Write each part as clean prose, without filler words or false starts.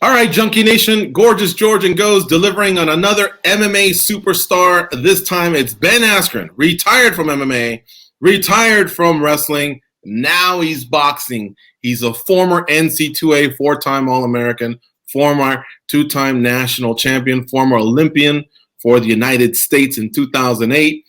All right, Junkie Nation, Gorgeous George and Goes delivering on another MMA superstar. This time it's Ben Askren, retired from MMA, retired from wrestling. Now he's boxing. He's a former NC2A, four-time All-American, former two-time national champion, former Olympian for the United States in 2008,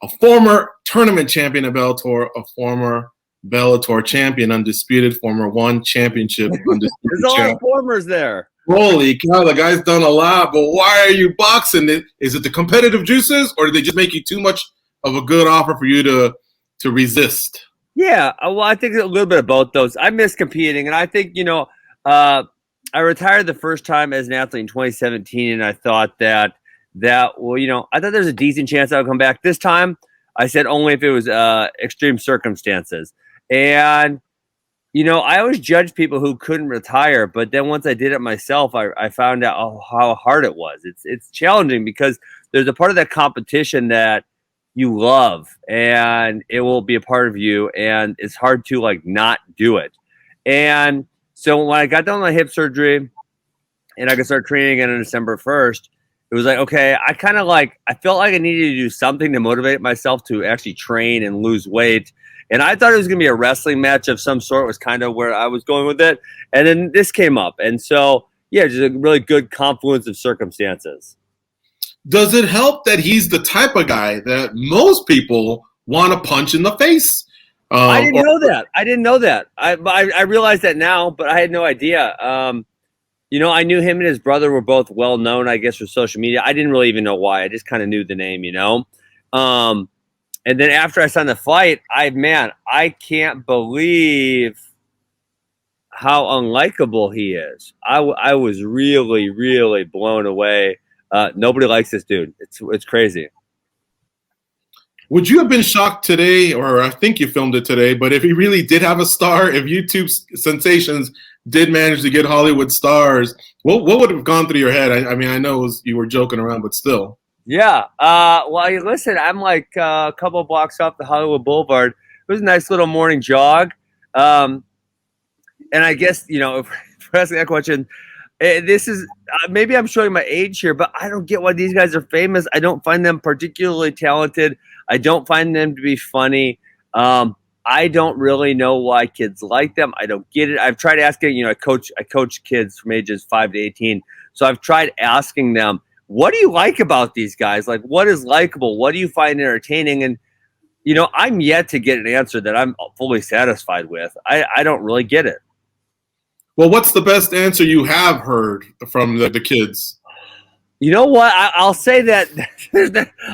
a former tournament champion of Bellator, a former Bellator champion, undisputed, former one championship, undisputed. There's a lot of formers there. Holy cow, the guy's done a lot, but why are you boxing? Is it the competitive juices, or did they just make you too much of a good offer for you to resist? Yeah, well, I think a little bit of both those. I miss competing, and I think, I retired the first time as an athlete in 2017, and I thought I thought there's a decent chance I would come back. This time, I said only if it was extreme circumstances. And, I always judged people who couldn't retire, but then once I did it myself, I found out how hard it was. It's challenging because there's a part of that competition that you love, and it will be a part of you, and it's hard to not do it. And so when I got done with my hip surgery and I could start training again on December 1st, it was like, okay, I felt like I needed to do something to motivate myself to actually train and lose weight. And I thought it was going to be a wrestling match of some sort, was kind of where I was going with it. And then this came up. And so, yeah, just a really good confluence of circumstances. Does it help that he's the type of guy that most people want to punch in the face? I didn't know that. I realized that now, but I had no idea. I knew him and his brother were both well known, I guess, for social media. I didn't really even know why. I just kind of knew the name, And then after I signed the fight, I can't believe how unlikable he is. I was really, really blown away. Nobody likes this dude. It's crazy. Would you have been shocked today, or I think you filmed it today, but if he really did have a star, if YouTube sensations did manage to get Hollywood stars, what would have gone through your head? I mean, I know you were joking around, but still. Yeah. Listen, I'm like a couple of blocks off the Hollywood Boulevard. It was a nice little morning jog. And I guess, if we're asking that question, this is maybe I'm showing my age here, but I don't get why these guys are famous. I don't find them particularly talented. I don't find them to be funny. I don't really know why kids like them. I don't get it. I've tried asking, I coach kids from ages 5 to 18. So I've tried asking them, what do you like about these guys? Like, what is likable? What do you find entertaining? And, I'm yet to get an answer that I'm fully satisfied with. I don't really get it. Well, what's the best answer you have heard from the kids? You know what? I'll say that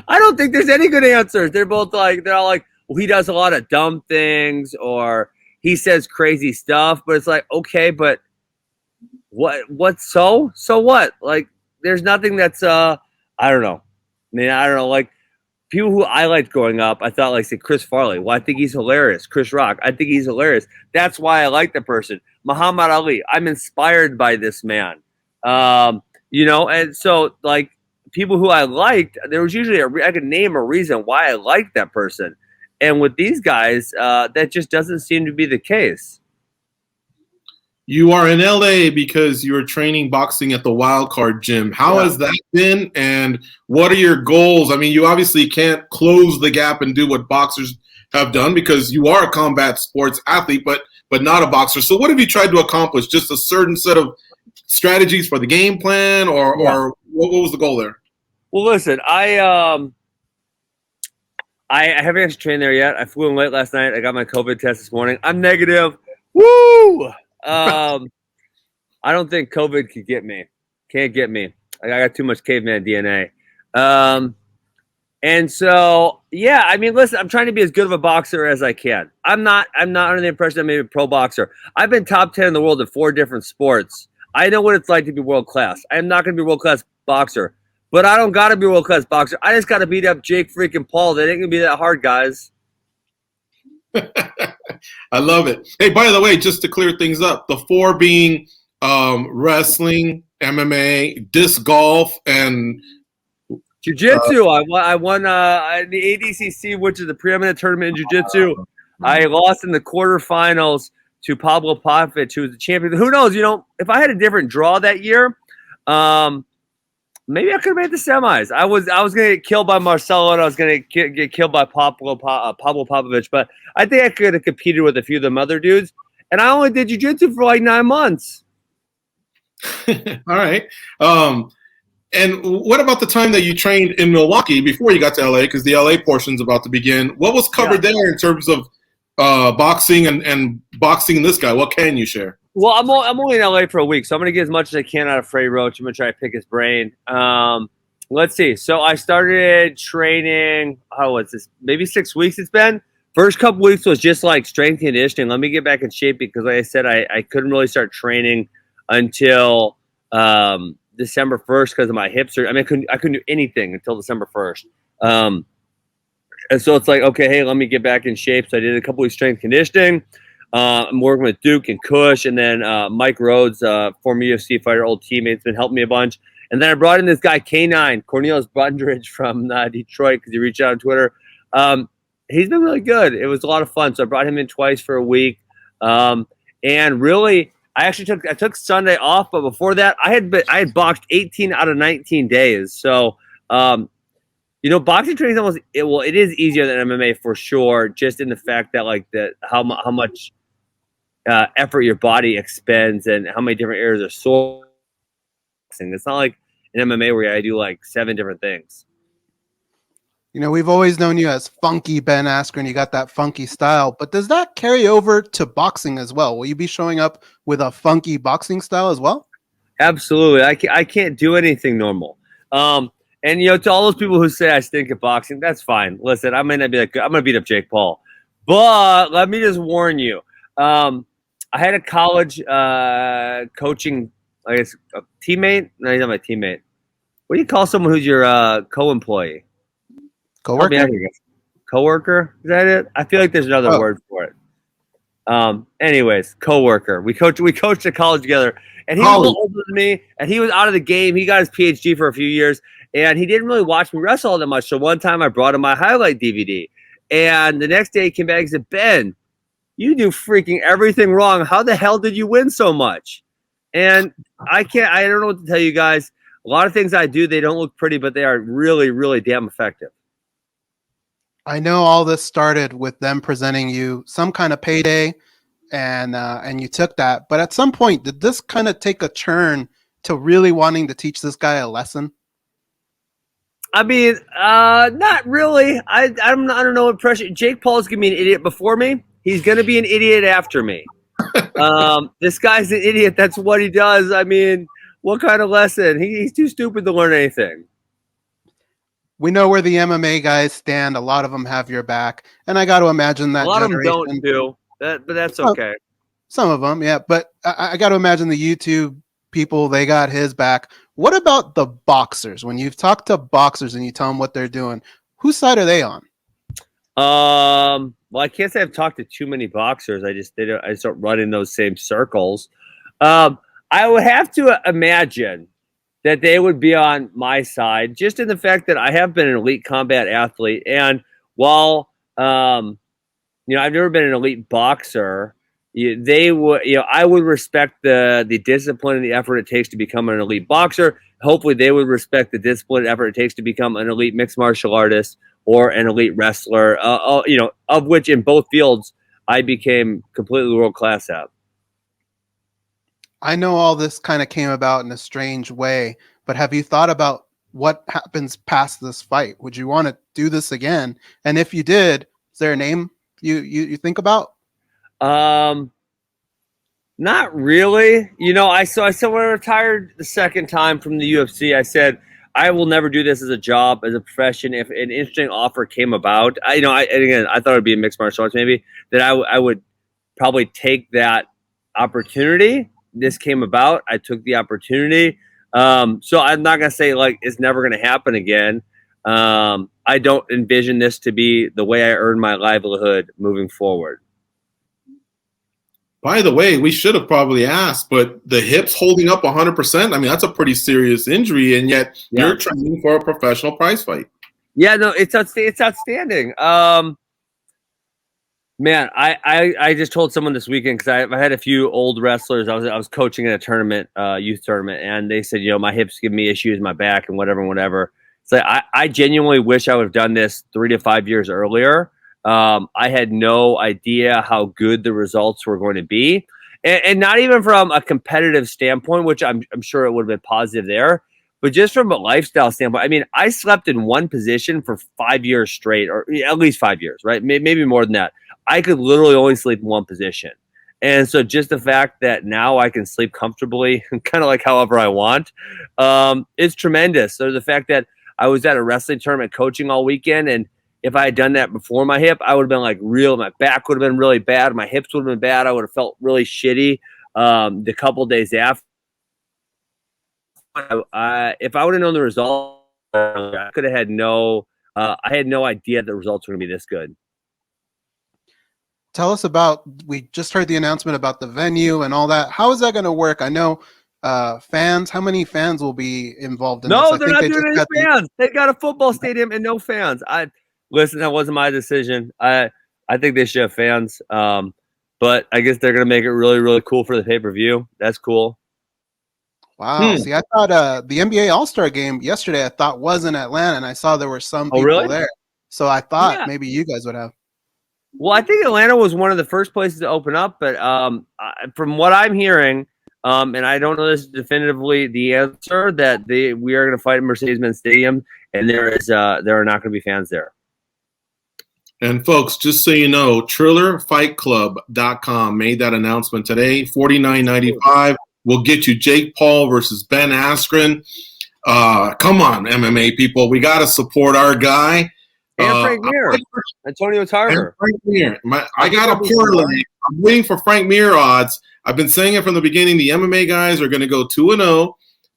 I don't think there's any good answers. They're all like, well, he does a lot of dumb things, or he says crazy stuff, but it's like, okay, but so what? Like, there's nothing that's, I don't know. Like people who I liked growing up, I thought, say Chris Farley. Well, I think he's hilarious. Chris Rock, I think he's hilarious. That's why I like the person. Muhammad Ali, I'm inspired by this man. And so people who I liked, there was usually I could name a reason why I liked that person. And with these guys, that just doesn't seem to be the case. You are in LA because you are training boxing at the Wild Card Gym. How has that been, and what are your goals? I mean, you obviously can't close the gap and do what boxers have done because you are a combat sports athlete, but not a boxer. So what have you tried to accomplish? Just a certain set of strategies for the game plan, or what was the goal there? Well, listen, I haven't actually trained there yet. I flew in late last night. I got my COVID test this morning. I'm negative. Woo! I don't think COVID could get me. Can't get me. I got too much caveman DNA. And so, yeah, I mean, listen, I'm trying to be as good of a boxer as I can. I'm not under the impression I'm maybe a pro boxer. I've been top 10 in the world in 4 different sports. I know what it's like to be world class. I am not going to be a world class boxer, but I don't got to be a world class boxer. I just got to beat up Jake freaking Paul. That ain't going to be that hard, guys. I love it. Hey, by the way, just to clear things up, the 4 being wrestling, MMA, disc golf, and jiu-jitsu. I won the ADCC, which is the preeminent tournament in jiu-jitsu. I lost in the quarterfinals to Pablo Pavic, who was the champion. Who knows? If I had a different draw that year, maybe I could have made the semis. I was going to get killed by Marcelo, and I was going to get killed by Pablo Pavic. But I think I could have competed with a few of them other dudes. And I only did jiu-jitsu for like 9 months. All right. And what about the time that you trained in Milwaukee before you got to LA? Because the LA portion's about to begin. What was covered there in terms of boxing and boxing this guy? What can you share? Well, I'm only in LA for a week, so I'm going to get as much as I can out of Frey Roach. I'm going to try to pick his brain. Let's see. So I started training, maybe 6 weeks it's been. First couple weeks was just like strength conditioning. Let me get back in shape because, like I said, I couldn't really start training until December 1st because of my hip surgery. I mean, I couldn't do anything until December 1st. And so it's like, okay, hey, let me get back in shape. So I did a couple weeks strength conditioning. I'm working with Duke and Kush, and then Mike Rhodes, former UFC fighter, old teammate's been helping me a bunch. And then I brought in this guy, K9, Cornelius Bundridge from Detroit, because he reached out on Twitter. He's been really good. It was a lot of fun. So I brought him in twice for a week. And really, I took Sunday off, but before that, I had boxed 18 out of 19 days. So, boxing training is it is easier than MMA for sure, just in the fact that how much effort your body expends and how many different areas are sore. It's not like in MMA where I do like 7 different things. We've always known you as funky Ben Askren. You got that funky style, but does that carry over to boxing as well? Will you be showing up with a funky boxing style as well? Absolutely. I can't do anything normal. And to all those people who say I stink at boxing, that's fine. Listen, I might not be that good. I'm going to beat up Jake Paul, but let me just warn you. I had a college coaching, I guess, a teammate. No, he's not my teammate. What do you call someone who's your co-employee? Coworker? Coworker? Is that it? I feel like there's another word for it. Anyways, coworker. We coached at college together, and he was a little older than me, and he was out of the game. He got his PhD for a few years, and he didn't really watch me wrestle all that much. So one time I brought him my highlight DVD, and the next day he came back and said, "Ben, you do freaking everything wrong. How the hell did you win so much?" And I don't know what to tell you guys. A lot of things I do, they don't look pretty, but they are really, really damn effective. I know all this started with them presenting you some kind of payday, and you took that. But at some point, did this kind of take a turn to really wanting to teach this guy a lesson? I mean, not really. I don't know what pressure. Jake Paul's gonna be an idiot before me. He's gonna be an idiot after me. This guy's an idiot. That's what he does. I mean, what kind of lesson? He's too stupid to learn anything. We know where the MMA guys stand. A lot of them have your back, and I got to imagine that a lot of them don't do that, but that's okay. Some of them, yeah. But I got to imagine the YouTube people, they got his back. What about the boxers? When you've talked to boxers and you tell them what they're doing, whose side are they on? Well, I can't say I've talked to too many boxers. I just don't run in those same circles. I would have to imagine that they would be on my side, just in the fact that I have been an elite combat athlete. And while, I've never been an elite boxer, I would respect the discipline and the effort it takes to become an elite boxer. Hopefully they would respect the discipline and effort it takes to become an elite mixed martial artist or an elite wrestler, of which in both fields I became completely world-class at. I know all this kind of came about in a strange way, but have you thought about what happens past this fight? Would you want to do this again? And if you did, is there a name you think about? Not really. I said when I retired the second time from the UFC, I said I will never do this as a job, as a profession. If an interesting offer came about, I thought it'd be a mixed martial arts, maybe that I would probably take that opportunity. This came about. I took the opportunity. So I'm not going to say it's never going to happen again. I don't envision this to be the way I earn my livelihood moving forward. By the way, we should have probably asked, but the hips holding up 100%, I mean, that's a pretty serious injury, and yet you're training for a professional prize fight. Yeah, no, it's outstanding. Man, I just told someone this weekend because I had a few old wrestlers. I was coaching in a tournament, youth tournament, and they said, my hips give me issues, my back, and whatever. It's like I genuinely wish I would have done this 3 to 5 years earlier. I had no idea how good the results were going to be, and not even from a competitive standpoint, which I'm sure it would have been positive there, but just from a lifestyle standpoint. I mean, I slept in one position for 5 years straight, or at least 5 years, right? Maybe more than that. I could literally only sleep in one position. And so just the fact that now I can sleep comfortably, kind of like however I want, is tremendous. So the fact that I was at a wrestling tournament coaching all weekend, and if I had done that before my hip, I would have been like my back would have been really bad. My hips would have been bad. I would have felt really shitty the couple days after. If I would have known the result, I could have had I had no idea the results were going to be this good. Tell us we just heard the announcement about the venue and all that. How is that going to work? I know fans, how many fans will be involved in this? No, they're not doing any fans. They got a football stadium and no fans. Listen, that wasn't my decision. I think they should have fans. But I guess they're going to make it really, really cool for the pay-per-view. That's cool. Wow. See, I thought the NBA All-Star game yesterday, I thought was in Atlanta, and I saw there were some people there. So I thought maybe you guys would have. Well, I think Atlanta was one of the first places to open up, but from what I'm hearing, and I don't know this definitively, the answer that we are going to fight at Mercedes-Benz Stadium, and there are not going to be fans there. And folks, just so you know, TrillerFightClub.com made that announcement today. $49.95 will get you Jake Paul versus Ben Askren. Come on, MMA people, we got to support our guy. And Frank Mir, Antonio Tarver. Frank Mir. I got a parlay. I'm waiting for Frank Mir odds. I've been saying it from the beginning. The MMA guys are going to go 2-0.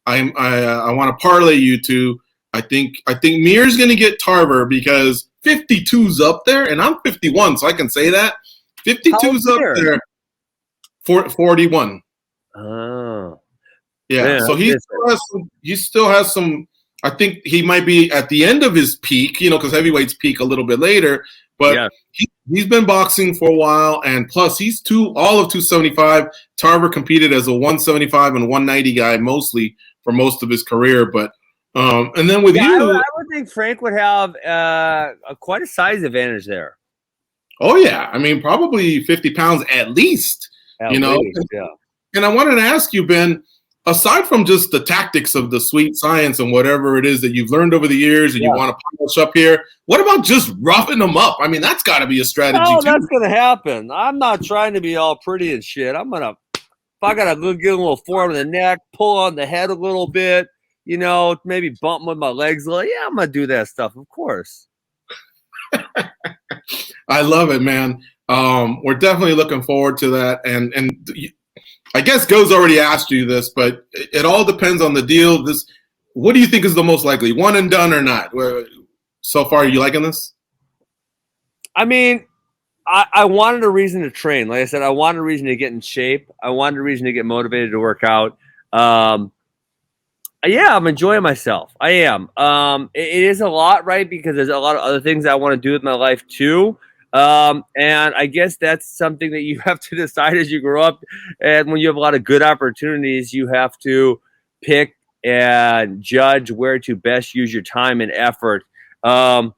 I want to parlay you two. I think Mir's going to get Tarver because 52's up there, and I'm 51, so I can say that 52's up there. 41. Oh, yeah. So he still has some. I think he might be at the end of his peak, because heavyweights peak a little bit later. But he's been boxing for a while, and plus he's all of 275. Tarver competed as a 175 and 190 guy mostly for most of his career. But and then with you, I would think Frank would have quite a size advantage there. Oh yeah, I mean probably 50 pounds at least. And I wanted to ask you, Ben. Aside from just the tactics of the sweet science and whatever it is that you've learned over the years and you want to polish up here, what about just roughing them up? I mean, that's got to be a strategy too. That's going to happen. I'm not trying to be all pretty and shit. If I got to get a little forearm in the neck, pull on the head a little bit, maybe bump with my legs a little. Yeah, I'm going to do that stuff, of course. I love it, man. We're definitely looking forward to that. And I guess Go's already asked you this, but it all depends on the deal. What do you think is the most likely, one and done or not? So far, are you liking this? I mean, I wanted a reason to train. Like I said, I wanted a reason to get in shape. I wanted a reason to get motivated to work out. I'm enjoying myself. I am. It is a lot, right? Because there's a lot of other things I want to do with my life too. And I guess that's something that you have to decide as you grow up. And when you have a lot of good opportunities, you have to pick and judge where to best use your time and effort. I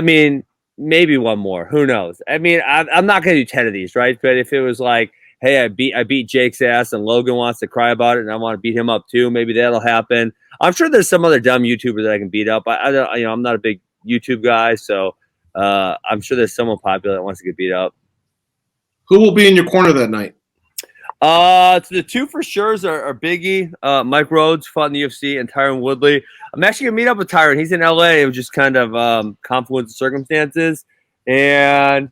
mean, maybe one more. Who knows? I mean, I'm not going to do 10 of these, right? But if it was like, hey, I beat Jake's ass and Logan wants to cry about it and I want to beat him up too, maybe that'll happen. I'm sure there's some other dumb YouTuber that I can beat up. I'm not a big YouTube guy, so I'm sure there's someone popular that wants to get beat up. Who will be in your corner that night? So the two for sure are Biggie, Mike Rhodes fought in the UFC, and Tyron Woodley. I'm actually gonna meet up with Tyron. He's in LA. It was just kind of confluence of circumstances, and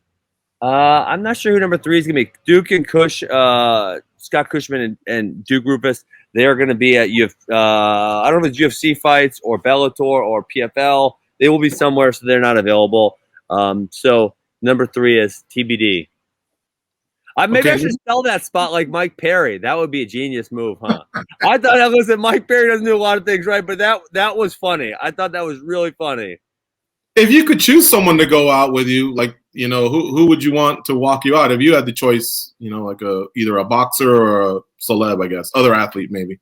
I'm not sure who number 3 is gonna be. Duke and Scott Cushman and Duke Rufus. They are gonna be at I don't know if it's UFC fights or Bellator or PFL. They will be somewhere, so they're not available. So number 3 is TBD. Maybe I should sell that spot like Mike Perry. That would be a genius move, huh? I thought, Mike Perry doesn't do a lot of things right, but that was funny. I thought that was really funny. If you could choose someone to go out with you, like, you know, who would you want to walk you out if you had the choice, you know, like either a boxer or a celeb, I guess, other athlete maybe?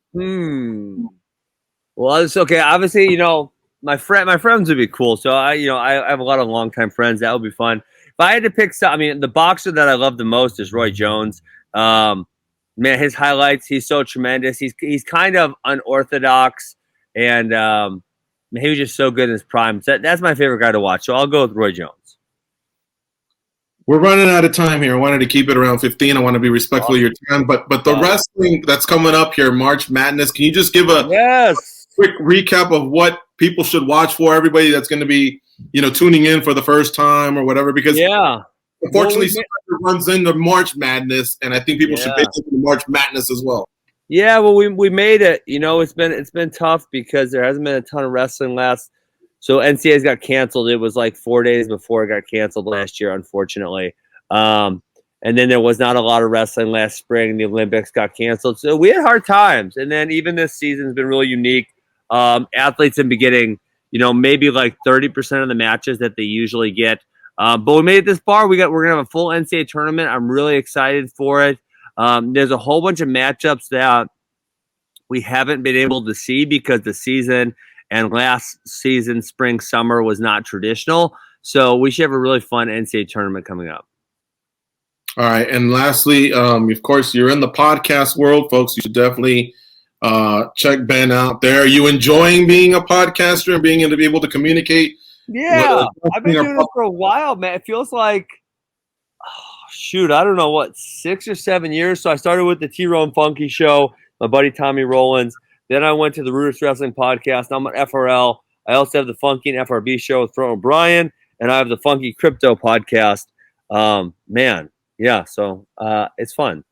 Well, it's okay. Obviously, you know, my friends would be cool. So I have a lot of longtime friends. That would be fun. If I had to pick some, I mean, the boxer that I love the most is Roy Jones. Man, his highlights, he's so tremendous. He's kind of unorthodox, and he was just so good in his prime. So that's my favorite guy to watch. So I'll go with Roy Jones. We're running out of time here. I wanted to keep it around 15. I want to be respectful of your time, but the wrestling that's coming up here, March Madness. Can you just give a quick recap of what people should watch for? Everybody that's going to be, you know, tuning in for the first time or whatever, because unfortunately, it runs into March Madness, and I think people should pay attention to March Madness as well. Yeah, well, we made it. You know, it's been tough because there hasn't been a ton of wrestling last. So NCAA's got canceled. It was like 4 days before it got canceled last year, unfortunately. And then there was not a lot of wrestling last spring. The Olympics got canceled. So we had hard times. And then even this season's been really unique. Athletes have been getting, you know, maybe like 30% of the matches that they usually get. But we made it this far. We're gonna have a full NCAA tournament. I'm really excited for it. There's a whole bunch of matchups that we haven't been able to see because the season and last season, spring, summer was not traditional. So we should have a really fun NCAA tournament coming up. All right. And lastly, of course, you're in the podcast world, folks. You should definitely check Ben out there. Are you enjoying being a podcaster and being able to communicate? Yeah. I've been doing this for a while, man. It feels like, I don't know what, 6 or 7 years. So I started with the T-Row Funky Show, my buddy Tommy Rollins. Then I went to the Rooters Wrestling Podcast. Now I'm on FRL. I also have the Funky and FRB show with Throne O'Brien, and I have the Funky Crypto Podcast. Man, yeah, so it's fun.